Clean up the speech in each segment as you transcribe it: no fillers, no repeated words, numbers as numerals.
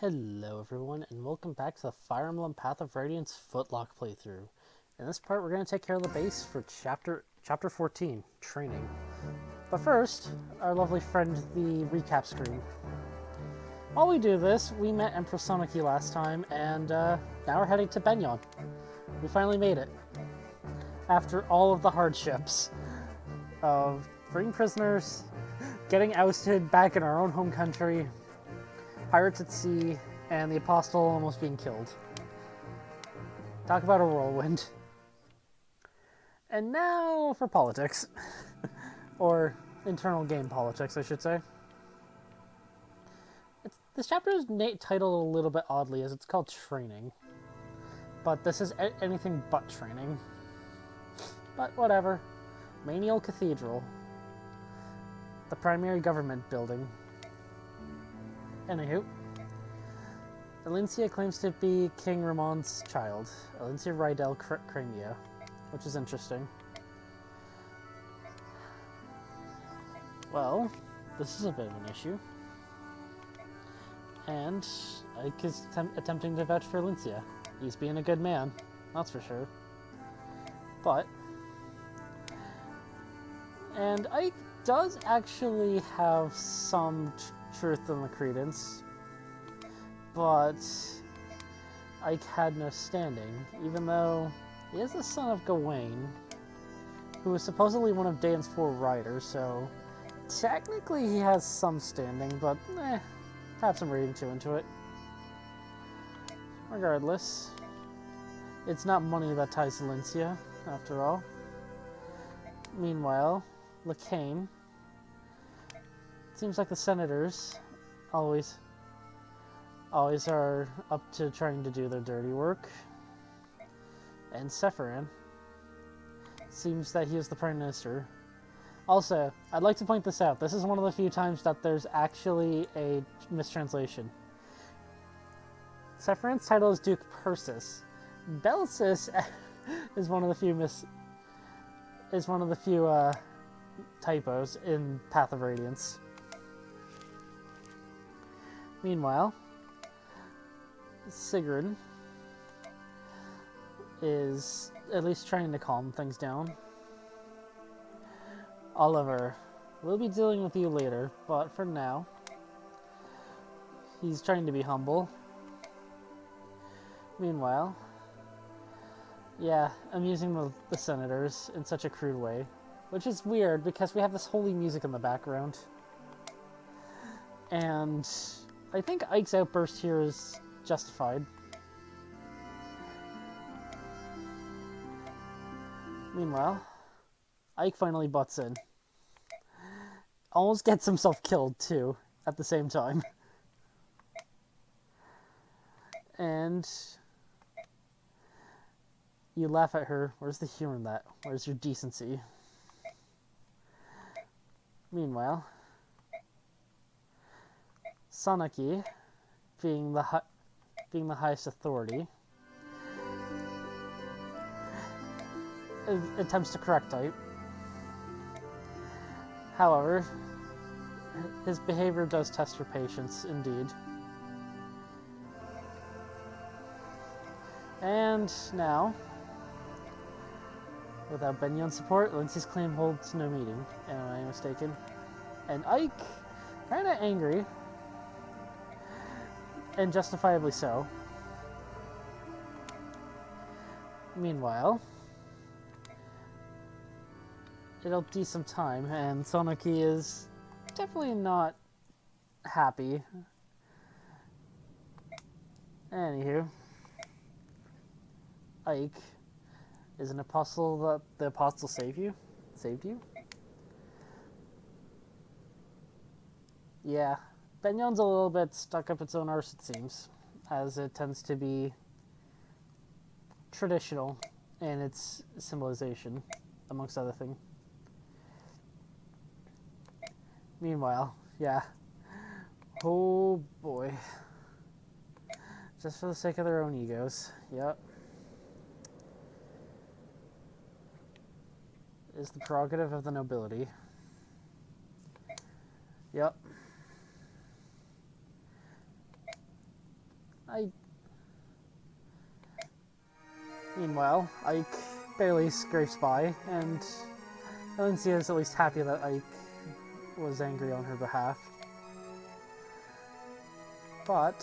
Hello everyone, and welcome back to the Fire Emblem Path of Radiance Footlock playthrough. In this part, we're going to take care of the base for Chapter 14, Training. But first, our lovely friend, the recap screen. While we do this, we met Empress Soniki last time, and now we're heading to Begnion. We finally made it. After all of the hardships of freeing prisoners, getting ousted back in our own home country, pirates at sea, and the apostle almost being killed. Talk about a whirlwind. And now for politics. Or internal game politics, I should say. This chapter is titled a little bit oddly, as it's called Training. But this is anything but training. But whatever. Manial Cathedral. The primary government building. Anywho, Elincia claims to be King Ramon's child, Elincia Rydell Crimea, which is interesting. Well, this is a bit of an issue. And Ike is attempting to vouch for Elincia. He's being a good man, that's for sure. And Ike does actually have some truth in the credence, but Ike had no standing, even though he is the son of Gawain, who is supposedly one of Dane's 4 riders, so technically he has some standing, but perhaps I'm reading too into it. Regardless, it's not money that ties Elincia, after all. Meanwhile, Lacane, seems like the senators always are up to trying to do their dirty work. And Sephiran, seems that he is the Prime Minister. Also, I'd like to point this out. This is one of the few times that there's actually a mistranslation. Sephiran's title is Duke Persis. Belsis is one of the few typos in Path of Radiance. Meanwhile, Sigrid is at least trying to calm things down. Oliver, we'll be dealing with you later, but for now, he's trying to be humble. Meanwhile, yeah, I'm using the senators in such a crude way, which is weird because we have this holy music in the background. And I think Ike's outburst here is justified. Meanwhile, Ike finally butts in. Almost gets himself killed, too, at the same time. And you laugh at her. Where's the humor in that? Where's your decency? Meanwhile, Soniki, being the highest authority, attempts to correct Ike. However, his behavior does test her patience, indeed. And now, without Begnion's support, Lindsay's claim holds no meaning, am I mistaken? And Ike, kinda angry, and justifiably so. Meanwhile, it'll be some time, and Soniki is definitely not happy. Anywho, Ike is an apostle that the apostle saved you? Yeah, Begnion's a little bit stuck up its own arse, it seems, as it tends to be traditional in its symbolization, amongst other things. Meanwhile, yeah. Oh boy. Just for the sake of their own egos. Yep. Is the prerogative of the nobility. Yep. Meanwhile, Ike barely scrapes by, and Valencia is at least happy that Ike was angry on her behalf. But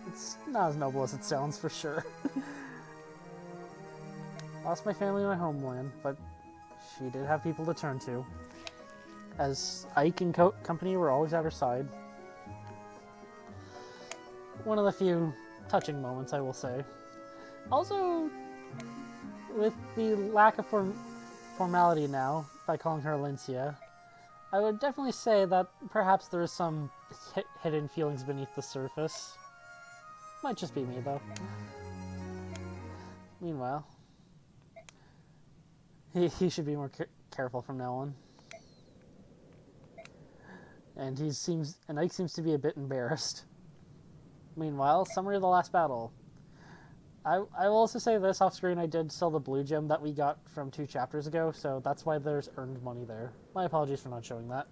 it's not as noble as it sounds, for sure. Lost my family and my homeland, but she did have people to turn to, as Ike and company were always at her side. One of the few touching moments, I will say. Also, with the lack of formality now, by calling her Alincia, I would definitely say that perhaps there is some hidden feelings beneath the surface. Might just be me, though. Meanwhile, he should be more careful from now on. And Ike seems to be a bit embarrassed. Meanwhile, summary of the last battle. I will also say this off screen, I did sell the blue gem that we got from 2 chapters ago, so that's why there's earned money there. My apologies for not showing that.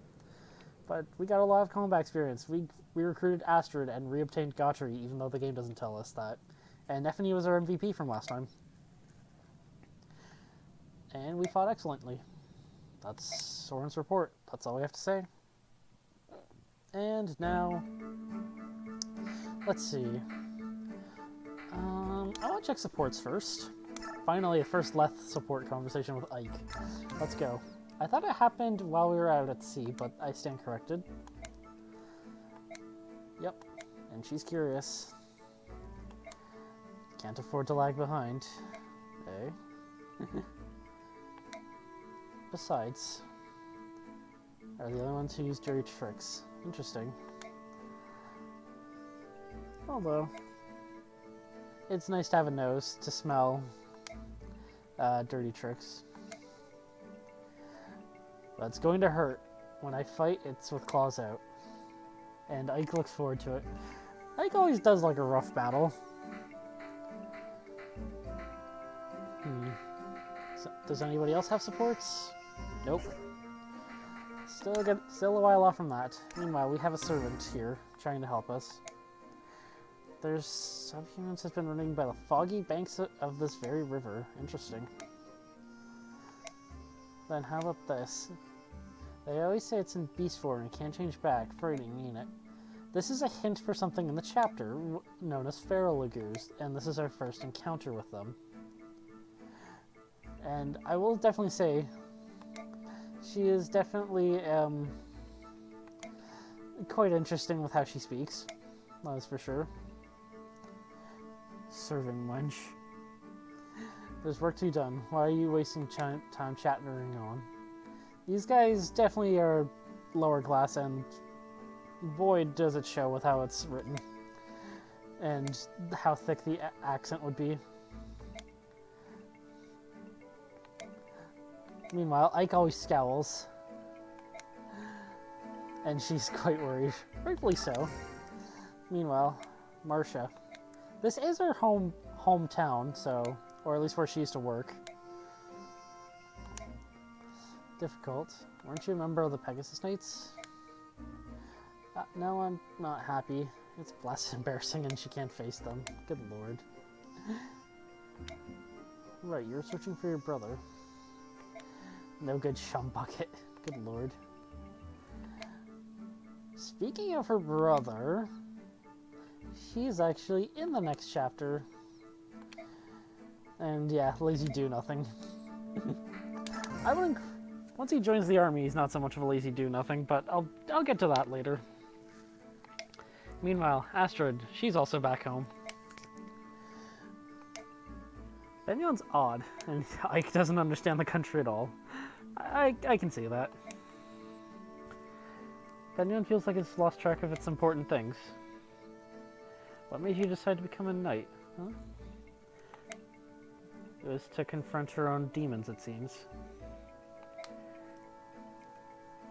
But we got a lot of combat experience. We recruited Astrid and reobtained Gautry, even though the game doesn't tell us that. And Neffany was our MVP from last time. And we fought excellently. That's Soren's report. That's all we have to say. And now, let's see. I want to check supports first. Finally, a first Leth support conversation with Ike. Let's go. I thought it happened while we were out at sea, but I stand corrected. Yep, and she's curious. Can't afford to lag behind. Eh? Besides, are the only ones who use dirty tricks. Interesting. Although, it's nice to have a nose to smell dirty tricks. But it's going to hurt. When I fight, it's with claws out. And Ike looks forward to it. Ike always does like a rough battle. So, does anybody else have supports? Nope. Still a while off from that. Meanwhile, we have a servant here trying to help us. There's subhumans has been running by the foggy banks of this very river. Interesting. Then how about this? They always say it's in beast form and can't change back. Frightening, ain't it? This is a hint for something in the chapter known as feral lagurs, and this is our first encounter with them. And I will definitely say, she is definitely quite interesting with how she speaks. That is for sure. Serving wench. There's work to be done. Why are you wasting time chattering on? These guys definitely are lower class, and boy does it show with how it's written. And how thick the accent would be. Meanwhile, Ike always scowls. And she's quite worried. Rightfully so. Meanwhile, Marcia. This is her hometown, so... or at least where she used to work. Difficult. Weren't you a member of the Pegasus Knights? No, I'm not happy. It's blasted embarrassing and she can't face them. Good lord. Right, you're searching for your brother. No good schumbucket. Good lord. Speaking of her brother, she's actually in the next chapter. And yeah, lazy do-nothing. I wouldn't... Once he joins the army, he's not so much of a lazy do-nothing, but I'll get to that later. Meanwhile, Astrid, she's also back home. Begnion's odd, and Ike doesn't understand the country at all. I can see that. Begnion feels like it's lost track of its important things. What made you decide to become a knight, huh? It was to confront her own demons, it seems.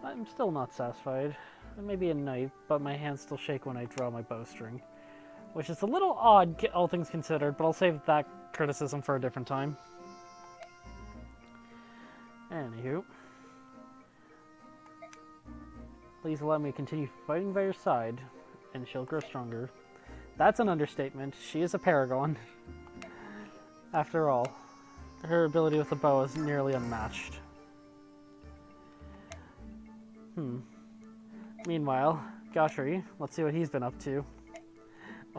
I'm still not satisfied. I may be a knight, but my hands still shake when I draw my bowstring. Which is a little odd, all things considered, but I'll save that criticism for a different time. Anywho. Please allow me to continue fighting by your side, and she'll grow stronger. That's an understatement. She is a paragon. After all, her ability with the bow is nearly unmatched. Meanwhile, Gauchery, let's see what he's been up to.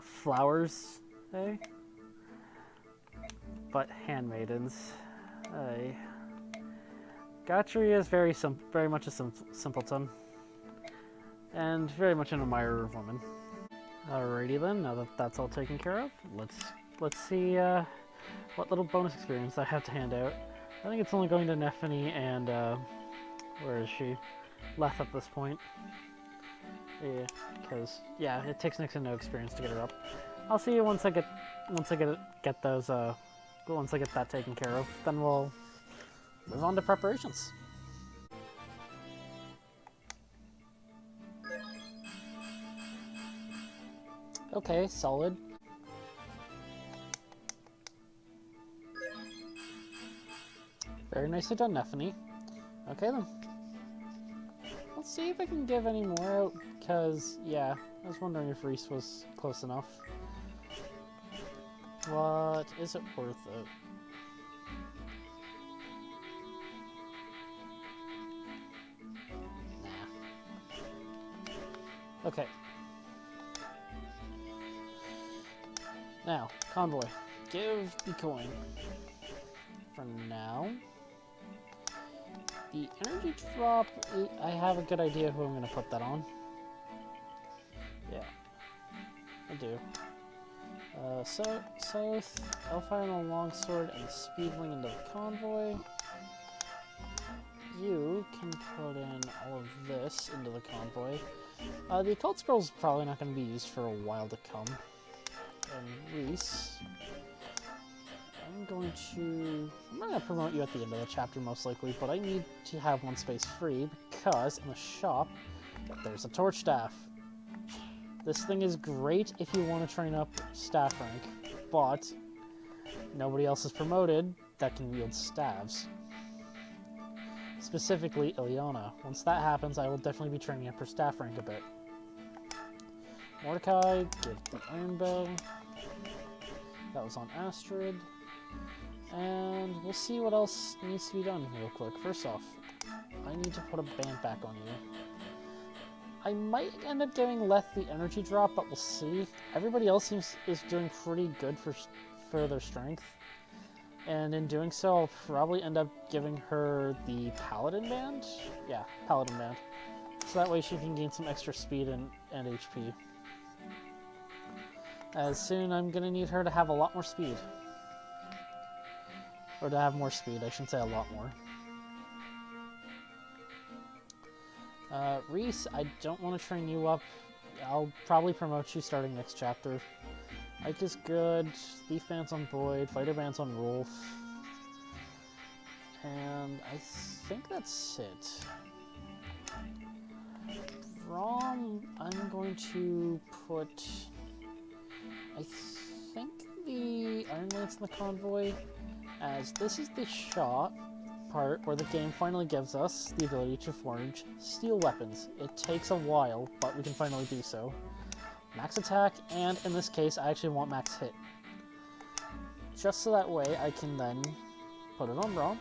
Flowers, eh? But handmaidens, eh? Gauchery is very much a simpleton, and very much an admirer of women. Alrighty then, now that that's all taken care of, let's see what little bonus experience I have to hand out. I think it's only going to Nephany and where is she? Leth at this point. Yeah, because yeah, it takes next to no experience to get her up. I'll see you once I get those once I get that taken care of. Then we'll move on to preparations. Okay, solid. Very nicely done, Nephany. Okay then. Let's see if I can give any more out, because, yeah, I was wondering if Reese was close enough. But is it worth it? Nah. Okay. Now, Convoy, give the coin. For now. The energy drop, I have a good idea who I'm going to put that on. Yeah, I do. So Elfire and the Longsword and the Speedling into the Convoy. You can put in all of this into the Convoy. The Occult Scroll is probably not going to be used for a while to come. And Reese, I'm not going to promote you at the end of the chapter most likely, but I need to have one space free because in the shop, there's a Torch Staff. This thing is great if you want to train up staff rank, but nobody else is promoted that can wield staves. Specifically, Ileana. Once that happens, I will definitely be training up her staff rank a bit. Mordecai, give the Iron Bow. That was on Astrid. And we'll see what else needs to be done real quick. First off, I need to put a band back on you. I might end up giving Leth the energy drop, but we'll see. Everybody else is doing pretty good for their strength. And in doing so, I'll probably end up giving her the Paladin band. Yeah, Paladin band. So that way she can gain some extra speed and HP. As soon I'm going to need her to have a lot more speed. Or to have more speed, I shouldn't say a lot more. Reese, I don't want to train you up. I'll probably promote you starting next chapter. Ike is good, Thief Band's on Boyd, Fighter Band's on Rolf. And I think that's it. Rom, I'm going to put, I think, the Iron Lance in the Convoy, as this is the shot part where the game finally gives us the ability to forge steel weapons. It takes a while, but we can finally do so. Max attack, and in this case, I actually want max hit. Just so that way I can then put it on Braum.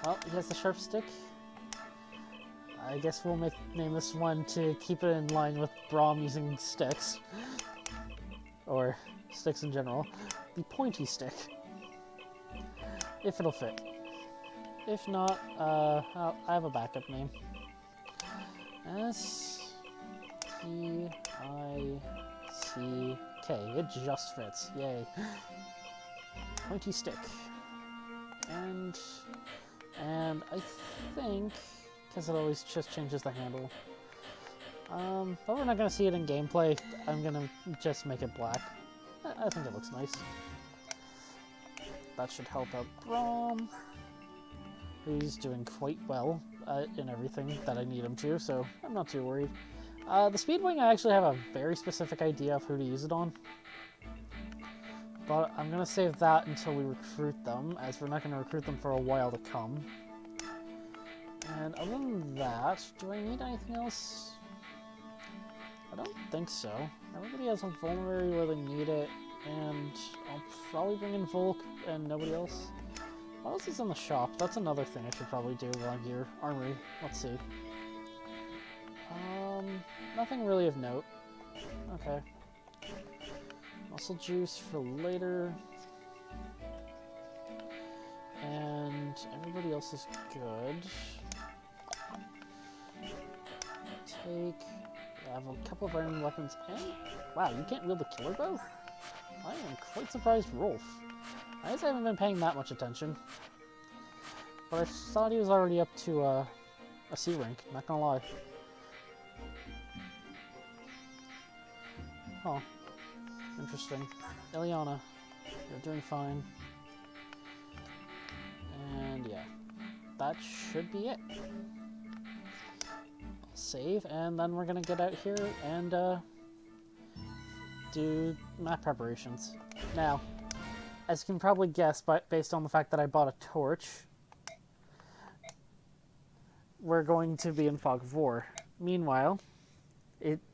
Well, he has the sharp stick. I guess we'll name this one to keep it in line with Braum using sticks. Or sticks in general. The pointy stick. If it'll fit. If not, I have a backup name. S-T-I-C-K. It just fits. Yay. Pointy stick. And I think, because it always just changes the handle. But we're not going to see it in gameplay. I'm going to just make it black. I think it looks nice. That should help out Braum, who's doing quite well in everything that I need him to, so I'm not too worried. The Speedwing, I actually have a very specific idea of who to use it on. But I'm going to save that until we recruit them, as we're not going to recruit them for a while to come. And other than that, do I need anything else? I don't think so. Everybody has a vulnerary where they need it, and I'll probably bring in Volk and nobody else. What else is in the shop? That's another thing I should probably do while I'm here. Armory. Let's see. Nothing really of note. Okay. Muscle juice for later. And everybody else is good. I have a couple of iron weapons and... Wow, you can't wield the killer bow? I am quite surprised, Rolf. I guess I haven't been paying that much attention. But I thought he was already up to a C rank, not gonna lie. Oh, interesting. Ileana, you're doing fine. And yeah, that should be it. Save, and then we're gonna get out here and do map preparations. Now, as you can probably guess, based on the fact that I bought a torch, we're going to be in Fog of War. Meanwhile,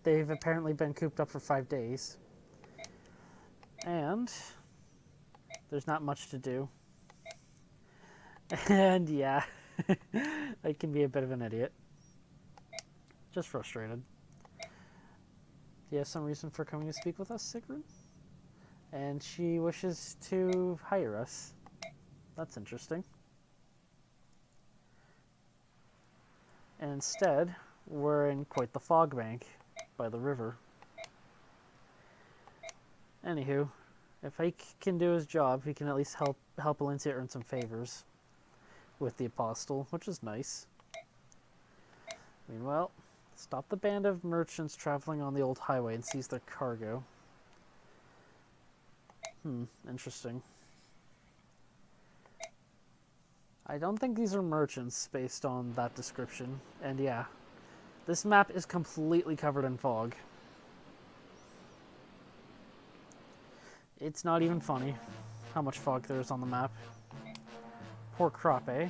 they've apparently been cooped up for 5 days, and there's not much to do. And yeah, I can be a bit of an idiot. Just frustrated. Do you have some reason for coming to speak with us, Sigrun? And she wishes to hire us. That's interesting. And instead, we're in quite the fog bank by the river. Anywho, if he can do his job, he can at least help Valencia earn some favors with the Apostle, which is nice. Meanwhile, stop the band of merchants traveling on the old highway and seize their cargo. Interesting. I don't think these are merchants based on that description. And yeah, this map is completely covered in fog. It's not even funny how much fog there is on the map. Poor crop, eh?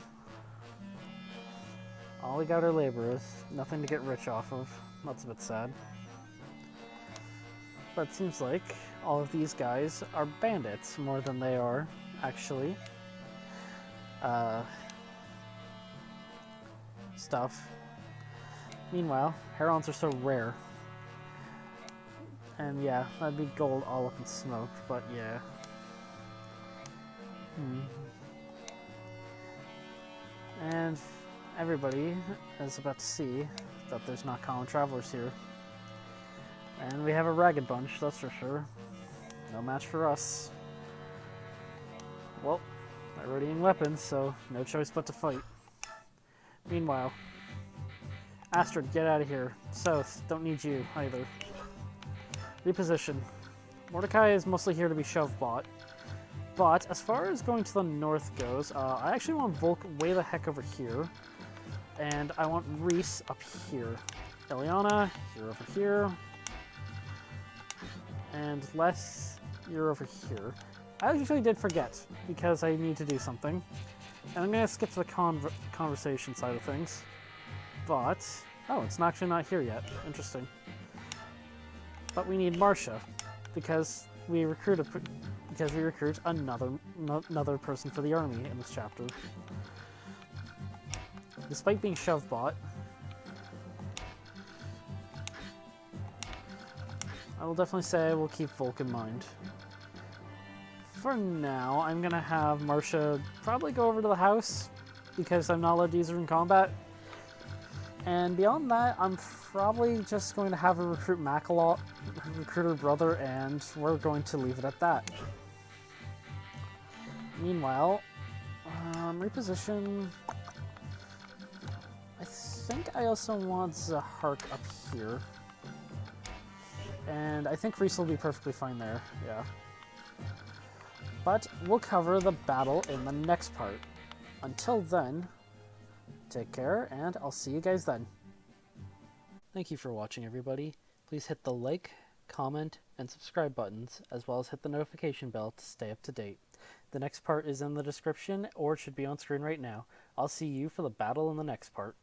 All we got are laborers. Nothing to get rich off of. That's a bit sad. But it seems like all of these guys are bandits more than they are, actually, stuff. Meanwhile, herons are so rare. And yeah, that'd be gold all up in smoke, but yeah. And everybody is about to see that there's not common travelers here. And we have a ragged bunch, that's for sure. No match for us. Well, they're already in weapons, so no choice but to fight. Meanwhile, Astrid, get out of here. South, don't need you either. Reposition. Mordecai is mostly here to be shove bot. But as far as going to the north goes, I actually want Volk way the heck over here. And I want Reese up here. Ileana, you're over here. And Les, you're over here. I actually did forget, because I need to do something. And I'm going to skip to the conversation side of things. But, oh, it's actually not here yet. Interesting. But we need Marcia, because we recruit another person for the army in this chapter. Despite being shove bot, I will definitely say I will keep Volk in mind. For now, I'm going to have Marcia probably go over to the house, because I'm not allowed to use her in combat. And beyond that, I'm probably just going to have her recruit Macalot, recruit her brother, and we're going to leave it at that. Meanwhile, reposition. I think I also want Zahark up here. And I think Reese will be perfectly fine there, yeah. But we'll cover the battle in the next part. Until then, take care, and I'll see you guys then. Thank you for watching, everybody. Please hit the like, comment, and subscribe buttons, as well as hit the notification bell to stay up to date. The next part is in the description, or it should be on screen right now. I'll see you for the battle in the next part.